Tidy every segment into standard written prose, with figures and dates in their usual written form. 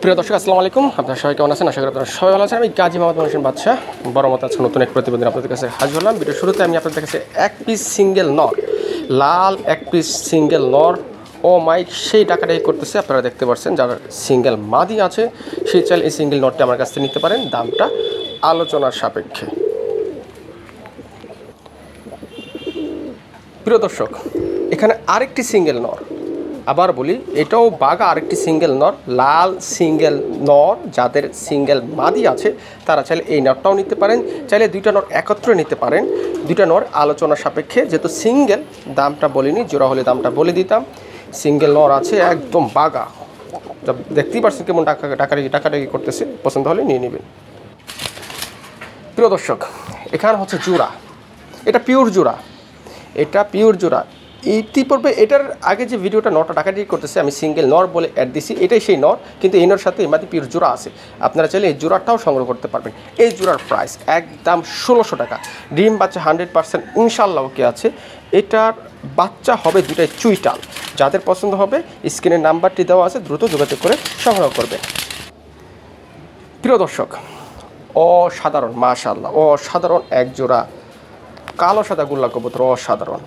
প্রিয় দর্শক আসসালামু আলাইকুম, আপনারা সবাই কেমন আছেন? আশা করি আপনারা সবাই ভালো আছেন। আমি গাজী মোহাম্মদ হোসেন বাদশা বড় মত আছে নতুন এক প্রতিবেদন আপনাদের কাছে হাজির হলাম। ভিডিও শুরুতে আমি আপনাদের কাছে এক পিস সিঙ্গেল নর, লাল এক পিস সিঙ্গেল নর ও মাইক সেই টাকাটাই করতেছে। আপনারা দেখতে পাচ্ছেন যারা সিঙ্গেল মাদি আছে সেই চাইলে এই সিঙ্গেল নরটি আমার কাছ থেকে নিতে পারেন, দামটা আলোচনার সাপেক্ষে। প্রিয় দর্শক, এখানে আরেকটি সিঙ্গেল নর, আবার বলি এটাও বাঘা আরেকটি সিঙ্গেল নর, লাল সিঙ্গেল নর। যাদের সিঙ্গেল মাদি আছে তারা চাইলে এই নরটাও নিতে পারেন, চাইলে দুইটা নর একত্রে নিতে পারেন। দুইটা নর আলোচনা সাপেক্ষে, যেহেতু সিঙ্গেল দামটা বলিনি, জোড়া হলে দামটা বলে দিতাম। সিঙ্গেল নর আছে একদম বাঘা, দেখতেই পাচ্ছেন কেমন টাকাটাকি করতেছে, পছন্দ হলে নিয়ে নেবেন। প্রিয় দর্শক, এখানে হচ্ছে জোড়া, এটা পিওর জোড়া, এটা পিওর জোড়া। ইতিপূর্বে এটার আগে যে ভিডিওটা নটা টাকাটি করতেছে আমি সিঙ্গেল নর বলে অ্যাড দিছি, এটাই সেই নর, কিন্তু এই নর সাথে এমাদি পিওর জোড়া আছে। আপনারা চাইলে এই জোড়াটাও সংগ্রহ করতে পারবেন। এই জোড়ার প্রাইস একদম 1600 টাকা। ডিম বাচ্চা 100% ইনশাল্লাহ ওকে আছে। এটার বাচ্চা হবে দুটাই চুইটাল। যাদের পছন্দ হবে স্ক্রিনের নাম্বারটি দেওয়া আছে, দ্রুত যোগাযোগ করে সংগ্রহ করবেন। প্রিয় দর্শক, অসাধারণ, মাশাআল্লাহ অসাধারণ এক জোড়া কালো সাদা গোল্লা কবুতর, অসাধারণ।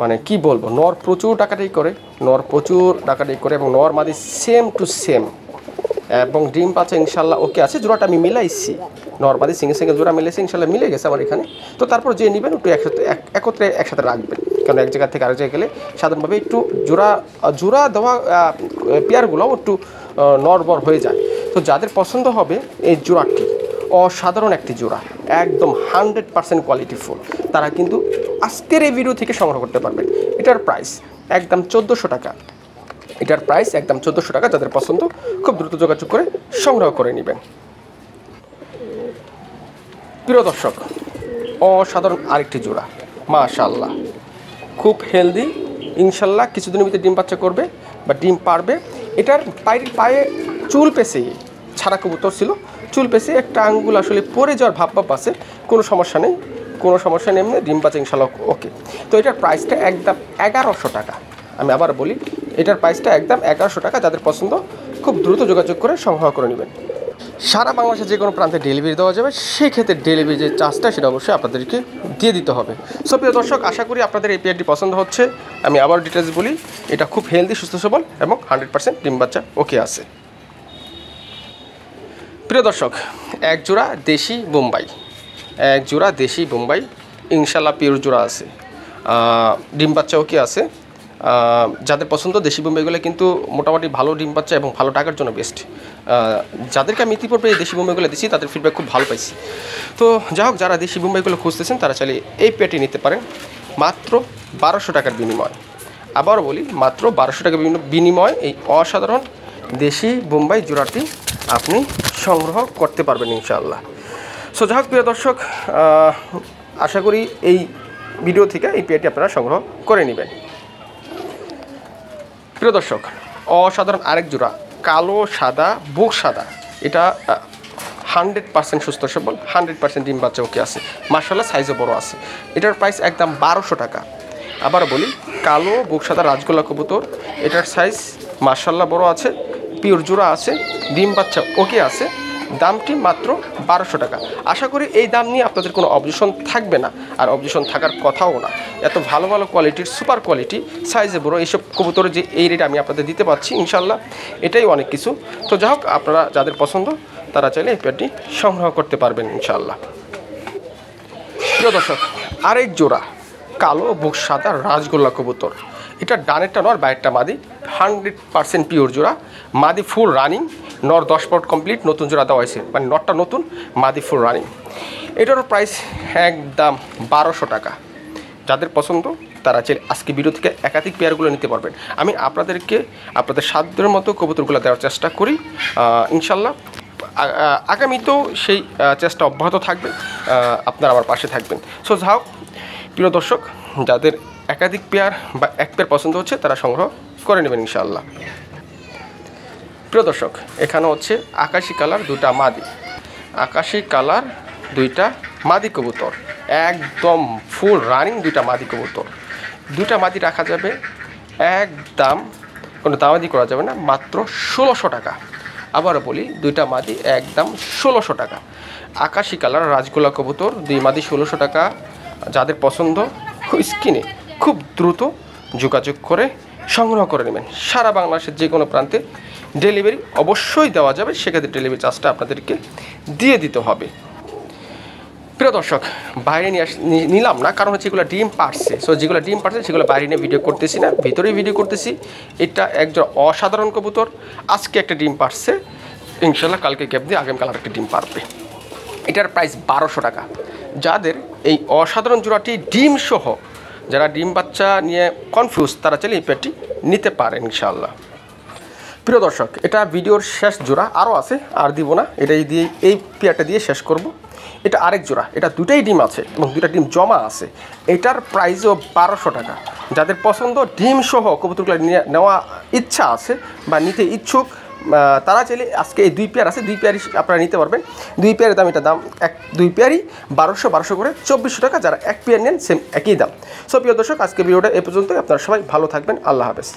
মানে কি বলবো, নর প্রচুর ডাকাডাকি করে এবং নর মাদি সেম টু সেম, এবং ডিম পাচ্ছে ইনশাল্লাহ ওকে আছে। জোড়াটা আমি মিলাইছি, নর মাদি সিঙ্গেল জোড়া মিলেছি, ইনশাল্লাহ মিলে গেছে আমার এখানে। তো তারপর যে নেবেন একটু একত্রে একসাথে রাখবেন, কারণ এক জায়গা থেকে আরেক জায়গায় গেলে সাধারণভাবে একটু জোড়া দেওয়া পেয়ারগুলোও একটু নরবর হয়ে যায়। তো যাদের পছন্দ হবে এই জোড়াটি, অসাধারণ একটি জোড়া, একদম 100% কোয়ালিটিফুল, তারা কিন্তু আজকের এই ভিডিও থেকে সংগ্রহ করতে পারবেন। এটার প্রাইস একদম 1400 টাকা। এটার প্রাইস একদম 1400 টাকা। যাদের পছন্দ খুব দ্রুত যোগাযোগ করে সংগ্রহ করে নেবেন। প্রিয় দর্শক, অসাধারণ আরেকটি জোড়া, মাশাআল্লাহ খুব হেলদি, ইনশাল্লাহ কিছুদিনের ভিতরে ডিম বাচ্চা করবে বা ডিম পারবে। এটার পায়ে চুল পেঁচে ছাড়া কবুতর ছিল, চুল পেঁচে একটা আঙ্গুল আসলে পড়ে যাওয়ার ভাব আছে, কোনো সমস্যা নেই এমনি ডিম বাচ্চা ইনশাল্লাহ ওকে। তো এটার প্রাইসটা একদম 1100 টাকা। আমি আবার বলি এটার প্রাইসটা একদম 1100 টাকা। যাদের পছন্দ খুব দ্রুত যোগাযোগ করে সংগ্রহ করে নেবেন। সারা বাংলাদেশে যে কোনো প্রান্তে ডেলিভারি দেওয়া যাবে, সেই ক্ষেত্রে ডেলিভারি যে চার্জটা সেটা অবশ্যই আপনাদেরকে দিয়ে দিতে হবে। সো প্রিয় দর্শক, আশা করি আপনাদের এই পেয়ারটি পছন্দ হচ্ছে। আমি আবার ডিটেলস বলি, এটা খুব হেলদি, সুস্থ সবল এবং 100% ডিম বাচ্চা ওকে আছে। প্রিয় দর্শক, এক জোড়া দেশি বোম্বাই, ইনশাল্লাহ পিওর জোড়া আছে, ডিম বাচ্চা ওকে আছে। যাদের পছন্দ দেশি বোম্বাইগুলো কিন্তু মোটামুটি ভালো ডিম বাচ্চা এবং ভালো টাকার জন্য বেস্ট। যাদেরকে আমি ইতিপূর্বে এই দেশি বোম্বাইগুলো দিচ্ছি তাদের ফিডব্যাক খুব ভালো পাইছি। তো যাই হোক, যারা দেশি বোম্বাইগুলো খুঁজতেছেন তারা চাইলে এই পেয়ারটি নিতে পারেন মাত্র 1200 টাকার বিনিময়। আবারও বলি, মাত্র 1200 টাকার বিনিময় এই অসাধারণ দেশি বোম্বাই জোড়াটি আপনি সংগ্রহ করতে পারবেন ইনশাআল্লাহ। সো যাই হোক প্রিয় দর্শক, আশা করি এই ভিডিও থেকে এই পেয়ারটি আপনারা সংগ্রহ করে নেবেন। প্রিয় দর্শক, অসাধারণ আরেক জোড়া কালো সাদা বুক সাদা, এটা 100% সুস্থ সবল, 100% ডিম বাচ্চা ওকে আছে, মাশাআল্লাহ সাইজও বড় আছে। এটার প্রাইস একদম 1200 টাকা। আবার বলি, কালো বুক সাদা রাজগোল্লা কবুতর, এটার সাইজ মাশাআল্লাহ বড় আছে, পিওর জোড়া আছে, ডিম বাচ্চা ওকে আছে। দামটি মাত্র 1200 টাকা। আশা করি এই দাম নিয়ে আপনাদের কোনো অবজেকশন থাকবে না, আর অবজেকশন থাকার কথাও না। এত ভালো কোয়ালিটির, সুপার কোয়ালিটি, সাইজে বড় এইসব কবুতরের যে এই রেট আমি আপনাদের দিতে পারছি ইনশাল্লাহ, এটাই অনেক কিছু। তো যাই হোক, আপনারা যাদের পছন্দ তারা চাইলে এই পেয়ারটি সংগ্রহ করতে পারবেন ইনশাল্লাহ। প্রিয় দর্শক, আরেক জোড়া কালো বুক সাদা রাজগোল্লা কবুতর, এটা ডানেরটা নর, বাইরেরটা মাদি, 100% পিওর জোড়া, মাদি ফুল রানিং, নর 10 পট কমপ্লিট, নতুন জোড়া দেওয়া হয়েছে, মানে নরটা নতুন, মাদি ফুল রানিং। এটারও প্রাইস একদম 1200 টাকা। যাদের পছন্দ তারা চাইলে আজকে ভিডিও থেকে একাধিক পেয়ারগুলো নিতে পারবেন। আমি আপনাদেরকে আপনাদের সাধ্যের মতো কবুতরগুলো দেওয়ার চেষ্টা করি ইনশাল্লাহ। আগামীতেও সেই চেষ্টা অব্যাহত থাকবে, আপনারা আমার পাশে থাকবেন। সো যাই হোক প্রিয় দর্শক, যাদের একাধিক পেয়ার বা এক পেয়ার পছন্দ হচ্ছে তারা সংগ্রহ করে নেবেন ইনশাআল্লাহ। প্রিয় দর্শক, এখানে হচ্ছে আকাশি কালার দুইটা মাদি কবুতর, একদম ফুল রানিং দুইটা মাদি কবুতর। দুইটা মাদি রাখা যাবে একদম, কোনো দামাদি করা যাবে না, মাত্র 1600 টাকা। আবারও বলি, দুইটা মাদি একদম 1600 টাকা। আকাশি কালার রাজগোলা কবুতর 2 মাদি 1600 টাকা। যাদের পছন্দ স্ক্রিনে খুব দ্রুত যোগাযোগ করে সংগ্রহ করে নেবেন। সারা বাংলাদেশের যে কোনো প্রান্তে ডেলিভারি অবশ্যই দেওয়া যাবে, সেক্ষেত্রে ডেলিভারি চার্জটা আপনাদেরকে দিয়ে দিতে হবে। প্রিয় দর্শক, বাইরে নিলাম না, কারণ হচ্ছে এগুলো ডিম পারছে। সো যেগুলো ডিম পারছে সেগুলো বাইরে নিয়ে ভিডিও করতেছি না, ভিতরেই ভিডিও করতেছি। এটা একজন অসাধারণ কবুতর, আজকে একটা ডিম পারছে, ইনশাল্লাহ কালকে গ্যাপ দিয়ে আগামীকাল আরেকটা ডিম পারবে। এটার প্রাইস 1200 টাকা। যাদের এই অসাধারণ জোড়াটি ডিম সহ, যারা ডিম বাচ্চা নিয়ে কনফিউজ, তারা চাইলে এই পেয়ারটি নিতে পারেন ইনশাআল্লাহ। প্রিয় দর্শক, এটা ভিডিওর শেষ জোড়া, আরও আছে, আর দিব না, এটাই দিয়ে এই পেয়ারটা দিয়ে শেষ করব। এটা আরেক জোড়া, এটা দুটাই ডিম আছে এবং দুটা ডিম জমা আছে। এটার প্রাইসও 1200 টাকা। যাদের পছন্দ ডিম সহ কবুতরগুলো নেওয়া ইচ্ছা আছে বা নিতে ইচ্ছুক, তারা চাইলে আজকে এই 2 পেয়ার আছে, 2 পেয়ারই আপনারা নিতে পারবেন। 2 পেয়ারের দাম, এটা দাম 2 পেয়ারই 1200 করে 2400 টাকা। যারা 1 পেয়ার নেন সেম একই দাম। সো প্রিয় দর্শক, আজকে ভিডিওটা এ পর্যন্তই। আপনারা সবাই ভালো থাকবেন। আল্লাহ হাফেজ।